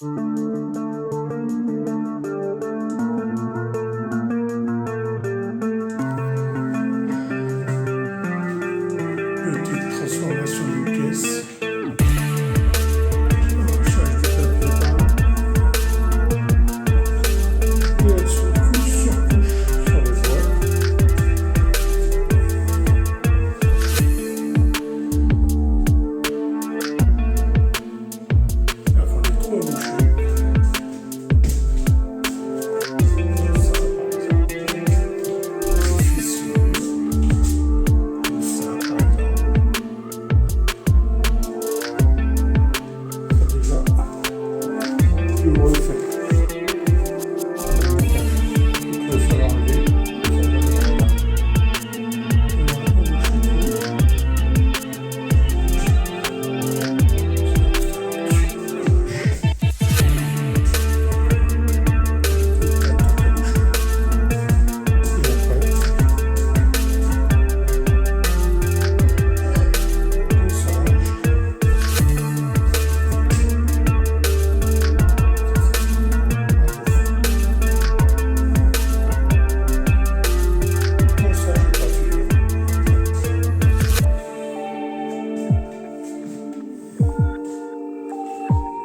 Petite transformation d'une pièce. Recherche du papier peint. Et elles sont couche sur couche sur les bois. Là, on est trop bouché.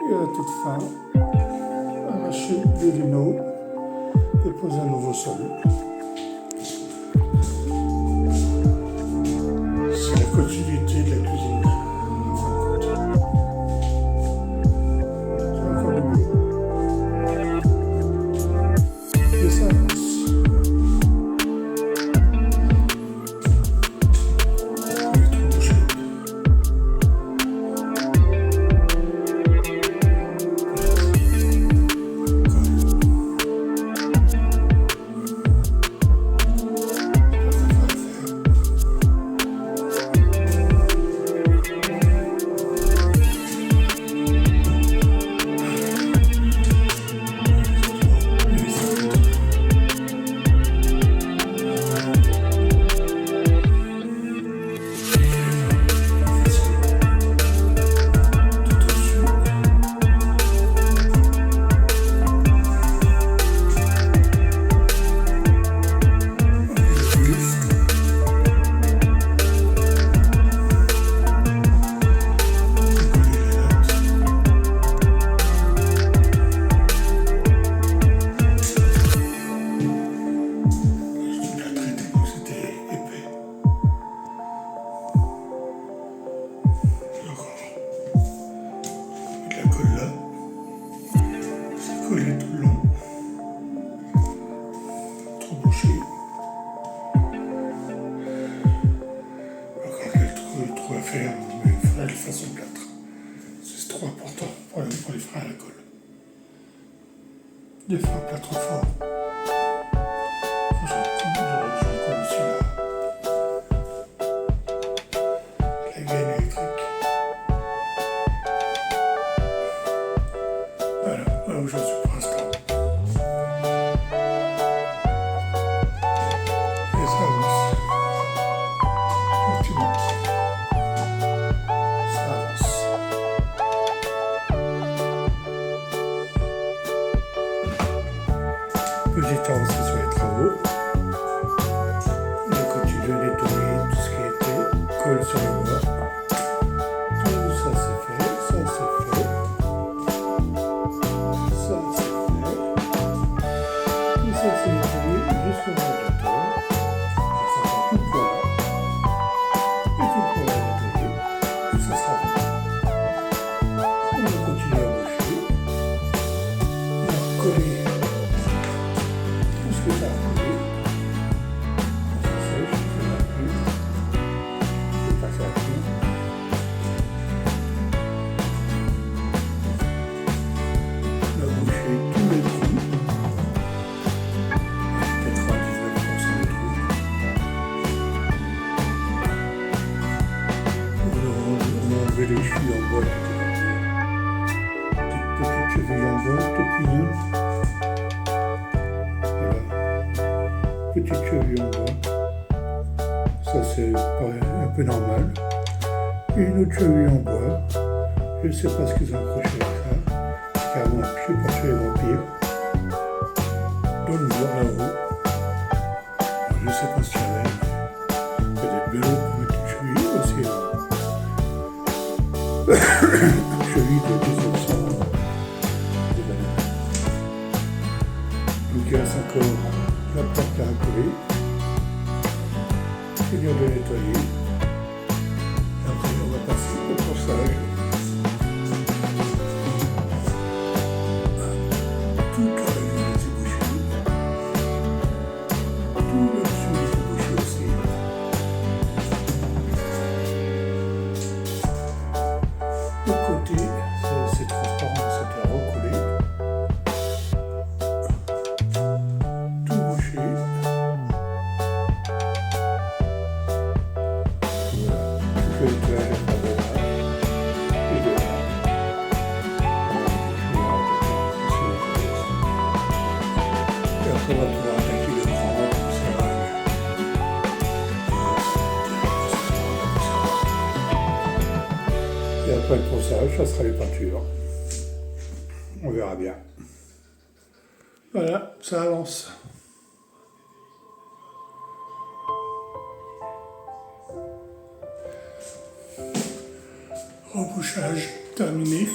Et à la toute fin, arracher les luneaux et poser un nouveau sol. C'est la continuité de la cuisine. C'est encore du boulot. Et ça avance. On est trop bouché. Collé tout le long, trop bouché. Encore quelques trous à faire, mais il faudrait le façon plâtre. C'est trop important pour les freins à la colle. Des freins plâtre fort. J'en colle celui-là. La gaine électrique. Voilà où j'en suis pour l'instant. Et ça avance. Effectivement. Ça avance. Petite avancée sur les travaux. On continue de nettoyer tout ce qui a été colle sur les bois. Tout ça c'est fait, ça c'est fait. Ça c'est fait. Et ça c'est nettoyé jusqu'au mois d'octobre. Ça sera tout le poids là. Et tout le poids là nettoyé. Et ça sera bon. On va continuer à boucher. On va coller tout ce que ça a collé. Ça sèche, je fais la pluie. Je passe à la pluie. On a bouché tous les trous. 99% des trous. On a enlevé les chevilles en bois qui étaient là. Petites chevilles en bois, toutes mignonnes. Voilà. Petite cheville en bois. Ça c'est un peu normal. Et une autre cheville en bois. Je ne sais pas ce qu'ils ont accroché avec ça. Car un pied peinture et vampire dans le mur là-haut. Je ne sais pas si elle est peut-être vélo pour mettre une cheville aussi. Une cheville de 200. Donc il reste encore la porte à coller. Finir de nettoyer. Et après on va passer au ponçage. Toute la région des ébouchures. Tout le dessus des ébouchures aussi. De côté, c'est transparent, c'était recollé. Tout bouché. Le nettoyage à travers là et de là. Et après on va pouvoir attaquer le grand ponçage. Et après le ponçage, ça sera les peintures. On verra bien. Voilà, ça avance. Rebouchage terminé.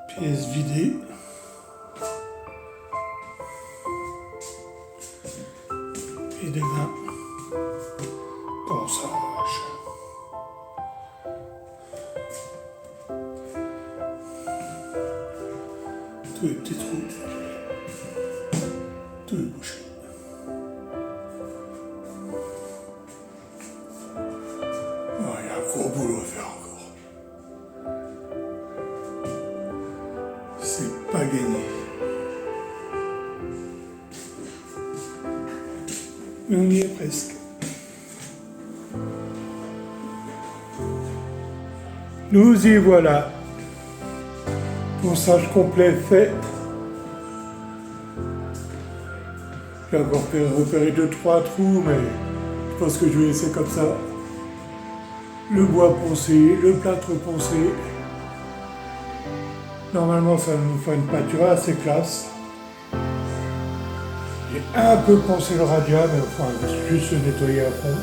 Pièce vidée. Et des mains. Ponçage. Tous les petits trous. Tout est bouché. Il y a un gros boulot à faire encore. C'est pas gagné. Mais on y est presque. Nous y voilà. Ponçage complet fait. J'ai encore repéré 2-3 trous, mais je pense que je vais laisser comme ça. Le bois poncé, le plâtre poncé. Normalement, ça nous fait une peinture assez classe. J'ai un peu poncé le radial, mais enfin, juste le nettoyer à fond.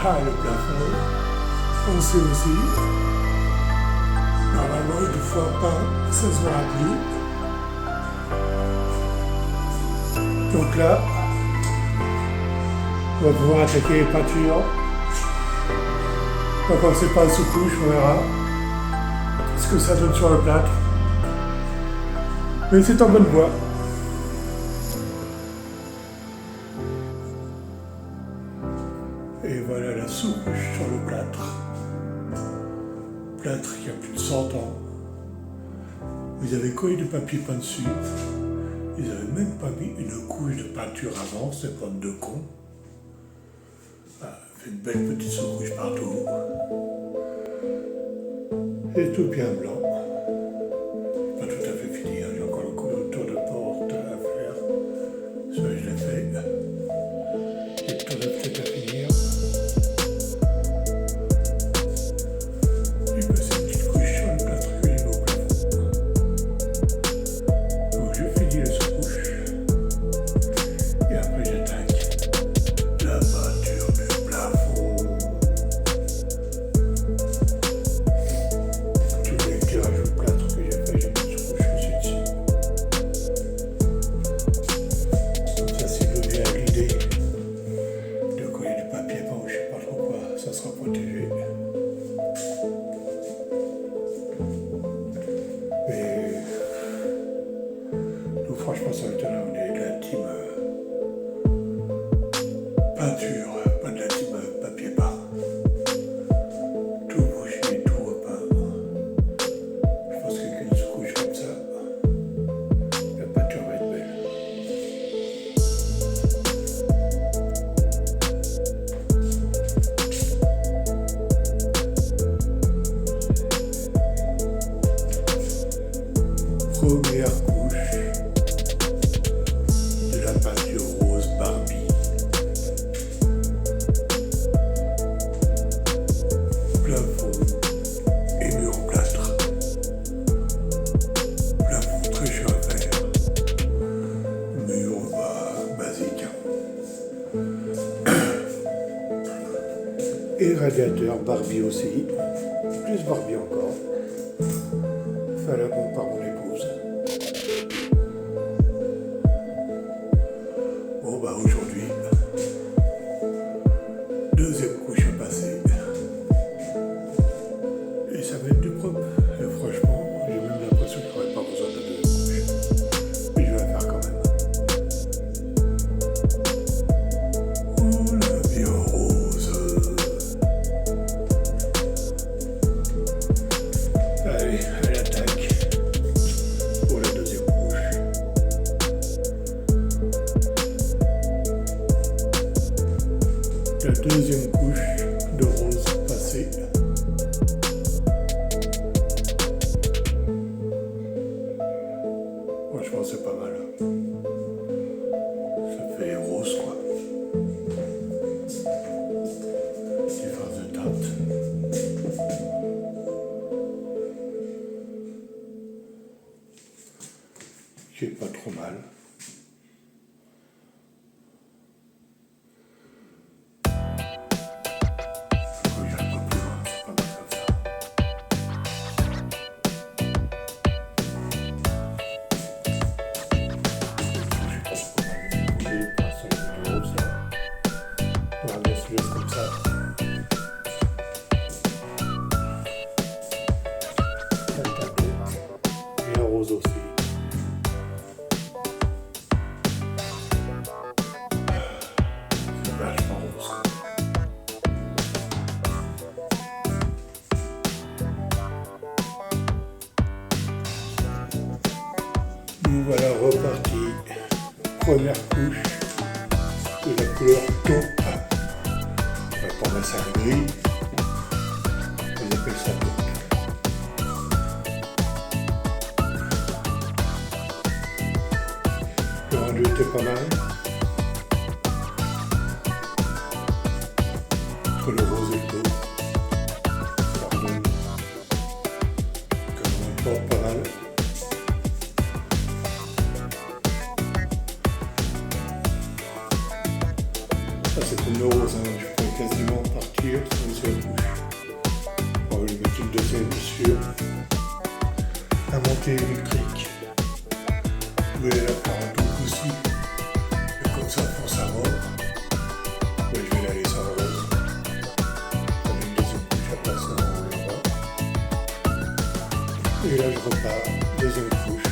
Ah, le plafond, poncé aussi. Normalement, une fois pas, ça se verra plus. Donc là, on va pouvoir attaquer les peintures. Donc comme c'est pas sous couche, on verra ce que ça donne sur le plâtre. Mais c'est en bonne voie. Et voilà la sous-couche sur le plâtre. Plâtre qui a plus de 100 ans. Ils avaient collé du papier peint dessus. Ils n'avaient même pas mis une couche de peinture avant, c'est bande de cons. Fait une belle petite sous-couche partout. Et tout bien blanc. Pas tout à fait fini, hein. J'ai encore le tour de porte à faire. Ça, je l'ai fait. Et le tour de tête à finir. J'ai passé une petite couche sur le plâtre que j'ai mis au plafond. Donc je finis la sous-couche. Et après j'attaque la peinture du plafond. Tous les tirages de plâtre que j'ai fait, j'ai mis une sous-couche dessus. Donc ça, si l'eau vient à l'idée de coller du papier peint ou je sais pas trop quoi, ça sera protégé. Mais donc franchement, ça va on est de la team peinture, pas de la team papier peint. Tout bouché, tout repeint. Je pense qu'avec une sous-couche comme ça, la peinture va être belle. Première couche de la peinture rose Barbie. Et radiateur Barbie aussi, plus Barbie encore, fait la bombe par mon épouse. Bon bah aujourd'hui, deuxième couche passée, et ça va être du propre. Et franchement, j'ai même l'impression qu'il n'y aurait pas besoin de la deuxième couche. Mais je vais la faire quand même. Oh la vie en rose. Allez, à l'attaque pour la deuxième couche. La deuxième couche de rose passée. Franchement, c'est pas mal. Ça fait rose, quoi. Différence de teinte. Qui est pas trop mal. Regarde pas plus loin, c'est pas mal comme ça. J'ai pas ça de rose là. On va laisser juste comme ça. La tablette. Et un rose aussi. C'est vachement rose. Nous voilà repartis. Première couche de la couleur taupe. Pour moi, c'est un gris. On appelle ça taupe. Le rendu était pas mal. Entre le rose et le taupe. Ça redonne comme un pas mal. Ça c'est comme le rose, hein. Je pourrais quasiment partir sur une seule couche. On va lui mettre une deuxième sur la montée électrique. Vous pouvez la faire un tout aussi. Et comme ça pour sa robe. Ouais, je vais la laisser en rose. On a une deuxième couche à passer en haut et en bas. Et là je repars, deuxième couche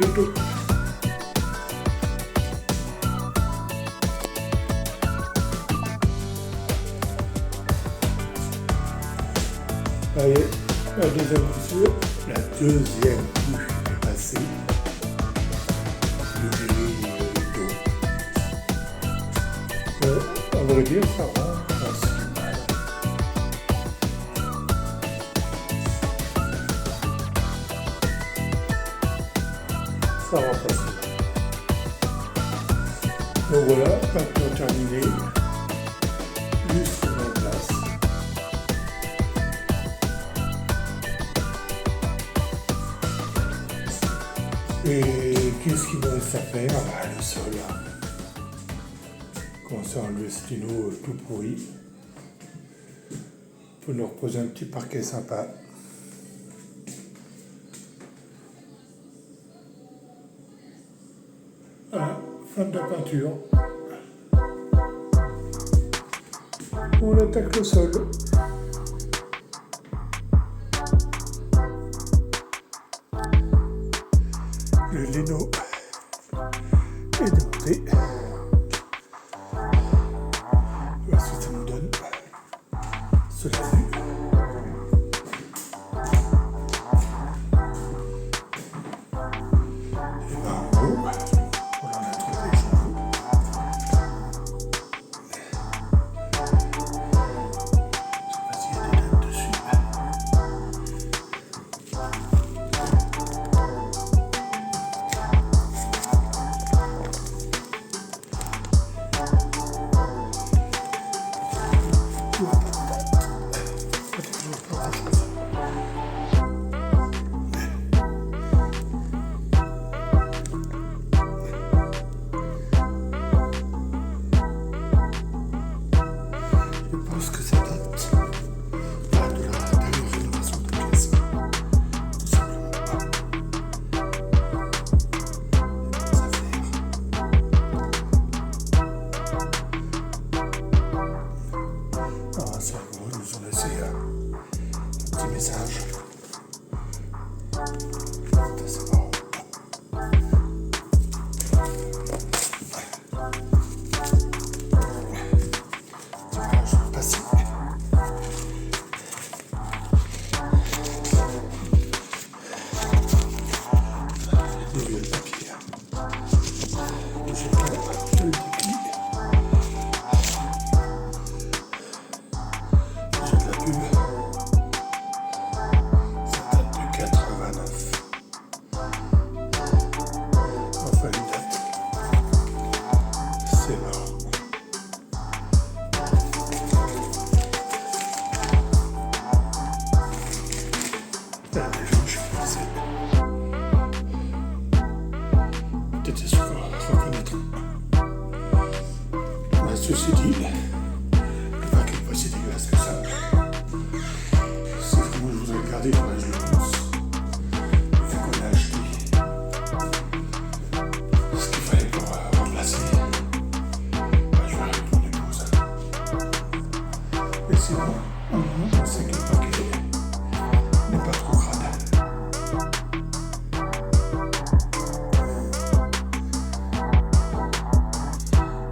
de taupe. Allez, la deuxième couche est passée. Le gris taupe. À vrai dire, ça rend pas si mal. Ça rend pas si mal. Donc voilà, maintenant terminé. Juste en place. Et qu'est-ce qu'il me reste à faire? Ah bah, le sol. Commencer à enlever ce lino tout pourri. Pour nous reposer un petit parquet sympa. Voilà, fin de la peinture. On attaque le sol. Le lino est démonté. Voici ce que ça nous donne. Cela vue. Et ben en haut, on en a trouvé les cheveux. massage. C'est bon. Voilà, je vais passer. J'ai vu le papier. Je le déplie. J'ai de la pub. Ça date de 89. Enfin, une date. C'est marrant. Ah, les gens, je suis passé. Peut-être se reconnaître. Ouais, ceci dit, le paquet n'est pas si dégueulasse que ça. C'est que moi je voudrais le garder pour je le pense. Vu qu'on a acheté ce qu'il fallait pour remplacer, je vais aller pour l'épouse. Et sinon, on sait que le paquet n'est pas trop crade.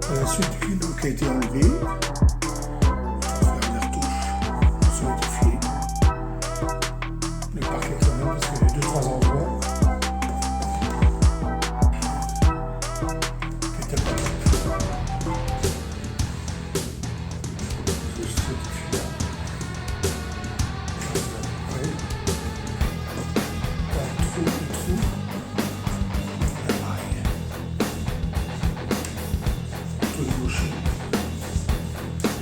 À la suite du kilo qui a été enlevé, je vais faire des retouches solidifiées. Le parquet quand même, parce qu'il y a 2-3 endroits qui n'étaient pas top. Je solidifie là. Ouais. Un trou. Là, pareil. Tout est bouché.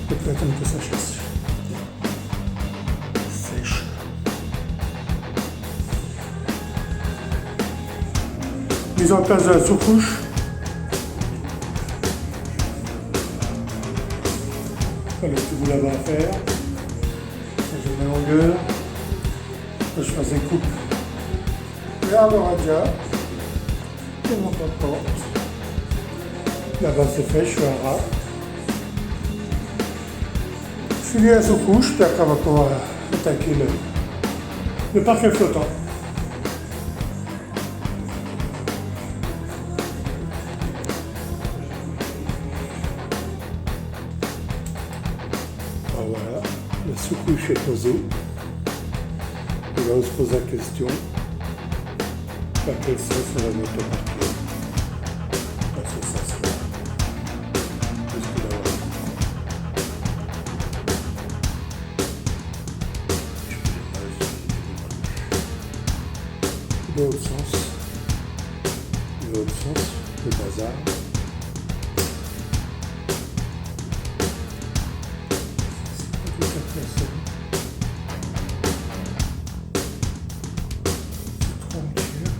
Il peut attendre que ça sèche. Mise en place de la sous-couche. Le petit bout là-bas à faire. Je mets ma longueur. Je fais des coupes vers le radia. Je monte la porte. Là-bas c'est fait, je suis à ras. Je finis la sous-couche, puis après on va pouvoir attaquer le parquet flottant. Voilà, la sous-couche est posée. Et là on se pose la question, à quel sens on va mettre le parquet? Dans ce sens-là. Jusque là, voilà. Dans l'autre sens, le bazar. C'est pas tout à fait ça. C'est 3 ampères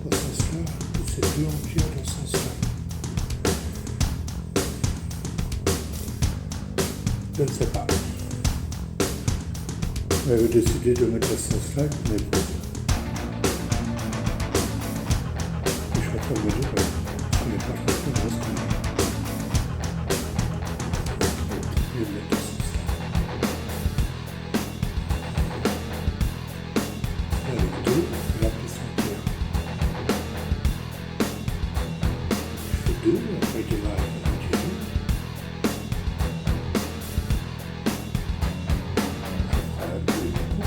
dans ce sens-là, et c'est 2 ampères dans ce sens-là. Je ne sais pas. On avait décidé de mettre ce sens-là, mais bon. Je me dire, je ne connais pas forcément ce qu'on a. Je vais mettre ce sens-là. Avec 2, la pièce entière. Je fais 2, après je démarre avec un continue. Voilà, 2 et du coup.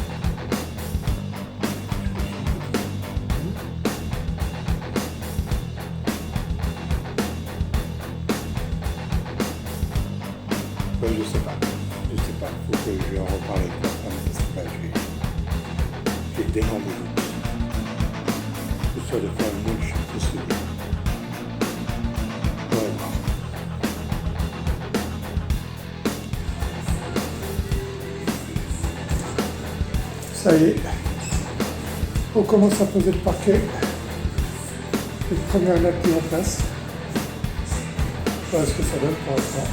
Ouais, je sais pas, faut que je vais en reparler avec ma femme parce que là, j'ai d'énormes doutes. Que ce soit de faire le mieux que possible. Ouais. Ça y est, on commence à poser le parquet. Les premières lattes qui en place. Voilà ce que ça donne pour l'instant.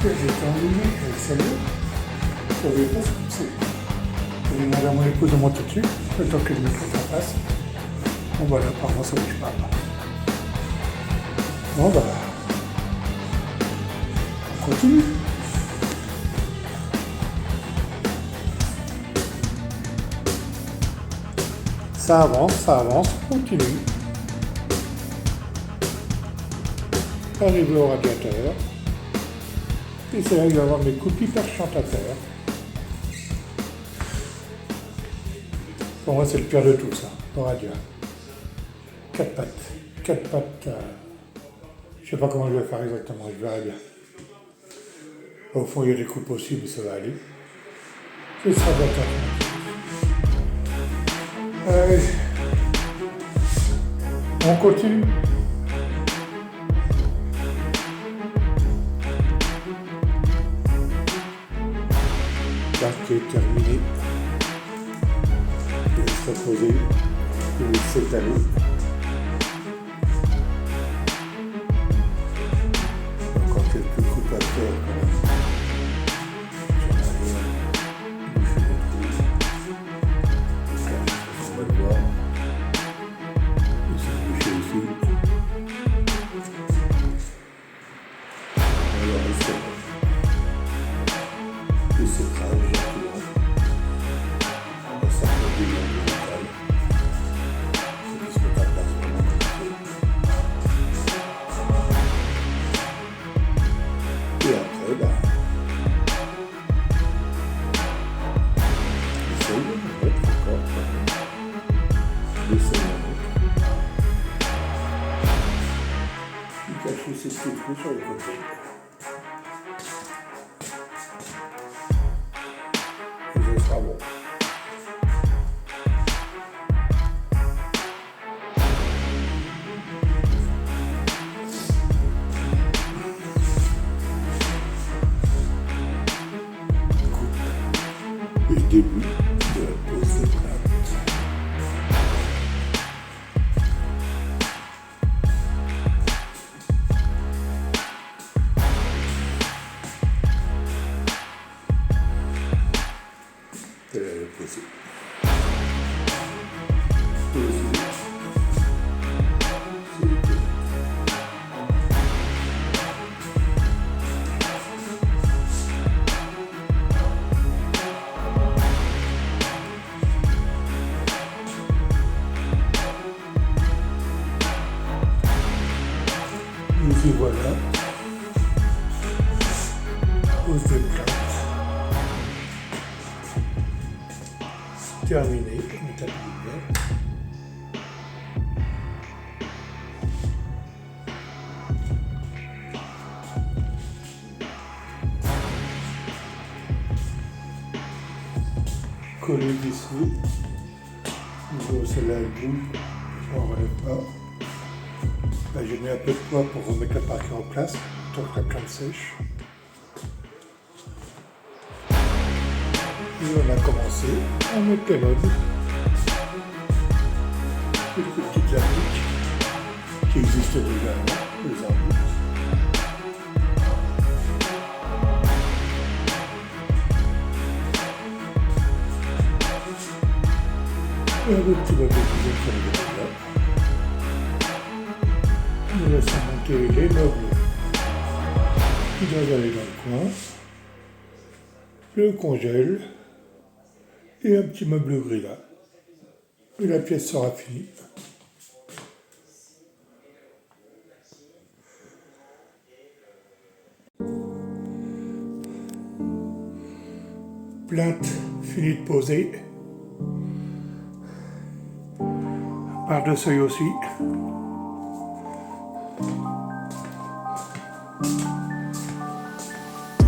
J'ai terminé avec celle-là. Je ne savais pas ce que c'est. J'ai demandé à mon épouse de monter dessus, le temps que je me trouve en face. Bon voilà, apparemment ça ne bouge pas. Bon bah, on continue. Ça avance, on continue. Arrivé au radiateur. Et c'est là que je vais avoir mes coups hyperchantateurs. Pour moi, c'est le pire de tout ça, le radio. 4 pattes. Je sais pas comment je vais faire exactement, je verrai bien. Au fond, il y a des coupes aussi, mais ça va aller. Ce sera d'accord. Allez. On continue. Qui est terminé. Je vais se reposer. Je vais s'étaler. Encore quelques coupes à faire quand même. On va le voir. Ici, boucher aussi. Alors, et c'est très gentiment. On va s'approcher de l'hôpital. C'est ce que tu as place vraiment comme et après, essaye de mettre encore. Essaye de mettre. Il cache aussi ce qu'il faut sur le côté. Et ce sera bon. Le début de la pose de plate. Et là, le poser. Et voilà, pose de plate, terminé, étape lumière. Coller d'ici, niveau celle-là elle bouge, je n'en relève pas. Là, j'ai mis un peu de poids pour remettre le parquet en place, tant que la plante sèche. Et on a commencé à mettre les meubles. Quelques petites appliques qui existent déjà avant, les arbres. Et un petit meuble de cuisine qui est déjà. Nous laissons monter les meubles qui doivent aller dans le coin, le congèle et un petit meuble gris là. Et la pièce sera finie. Plinthe finie de poser. Barre de seuil aussi.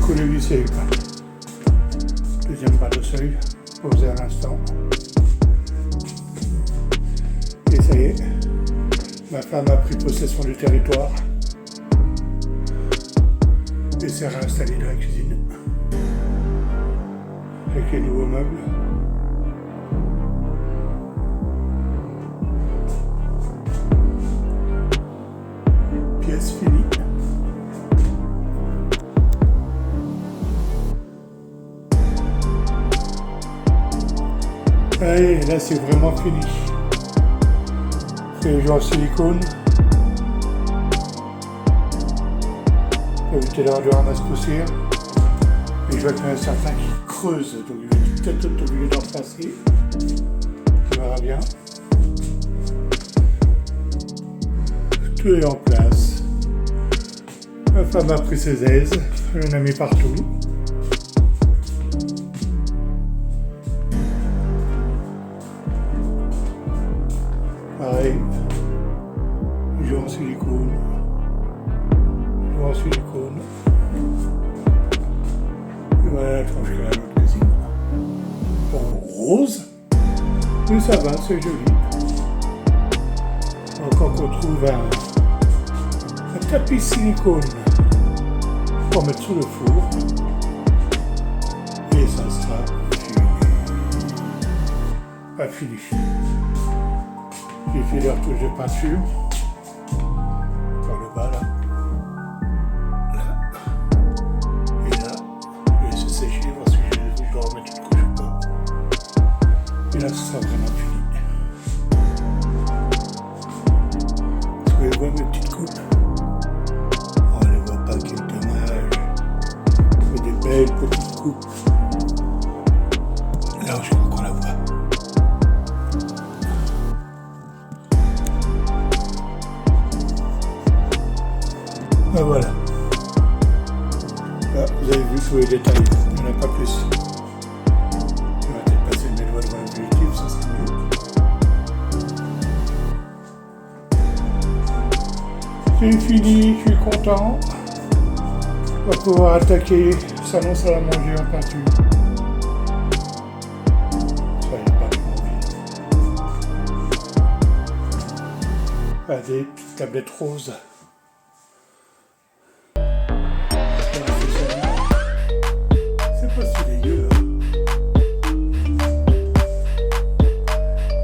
Coller vissé. Deuxième barre de seuil, posé à l'instant. Et ça y est, ma femme a pris possession du territoire et s'est réinstallée dans la cuisine avec les nouveaux meubles. Pièce finie. Allez, là c'est vraiment fini. C'est les joues en silicone. Pour éviter d'avoir du ramasse-poussière. Et je vois qu'il y en a certains qui creusent, donc je vais peut-être obligé d'en passer. On verra bien. Tout est en place. Ma femme a pris ses aises, elle en a mis partout. Pareil, joues en silicone. Et voilà la tranche qu'elle a dans notre cuisine. En rose, mais ça va, c'est joli. Encore qu'on trouve un tapis silicone pour mettre sous le four. Et ça sera fini. Pas fini. J'ai fait les retouches de peinture. Par le bas là. Et là, je vais laisser sécher, voir si je dois remettre une couche ou pas. Et là, ce sera vraiment fini. Vous pouvez voir mes petites coupes. On ne les voit pas, quel dommage. Mais des belles petites coupes. Là, je crois qu'on la voit. Ben voilà. Là, vous avez vu tous les détails. Il n'y en a pas plus. Je vais peut-être passer mes doigts devant l'objectif, ça serait mieux. C'est fini, je suis content. On va pouvoir attaquer salon salle à manger en peinture. Ça y est, pas envie. Ah, des petites tablettes roses. C'est pas si dégueu. Hein.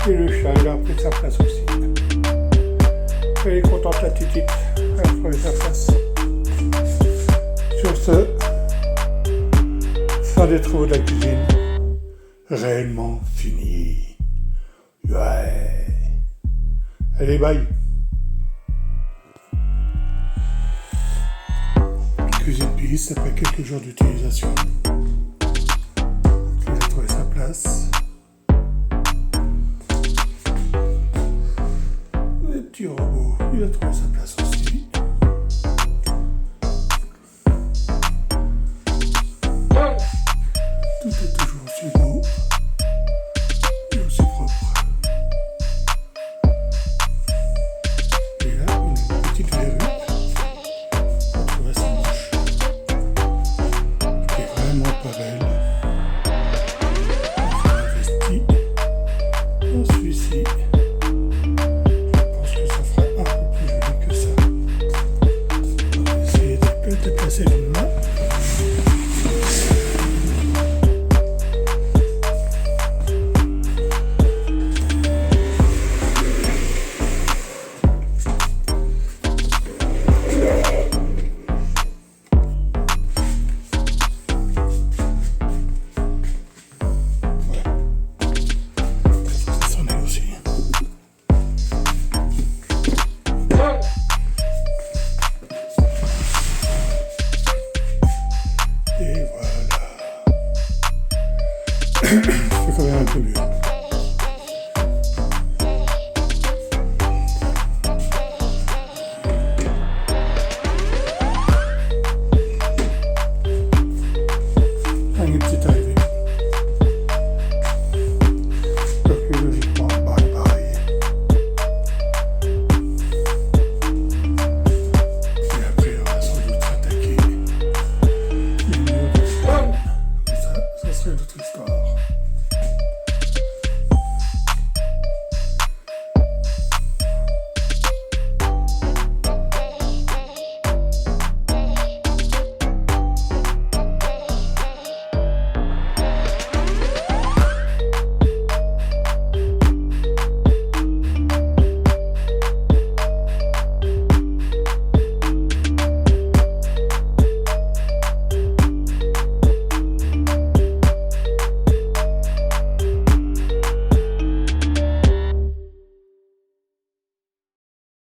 Et le chat, il a pris sa place aussi. Elle est contente, la titite. Elle a trouvé sa place. Sur ce, fin des travaux de la cuisine, réellement fini. Ouais. Allez, bye. Cuisine piste après quelques jours d'utilisation. Il a trouvé sa place. Le petit robot, il a trouvé sa place aussi. Tout est toujours aussi beau et aussi propre. Et là, une petite verrue. On trouve sa manche. Qui est vraiment pas belle. On investit dans celui-ci. Je pense que ça fera un peu plus joli que ça. On va essayer de déplacer une main. Et voilà. C'est quand même un peu mieux.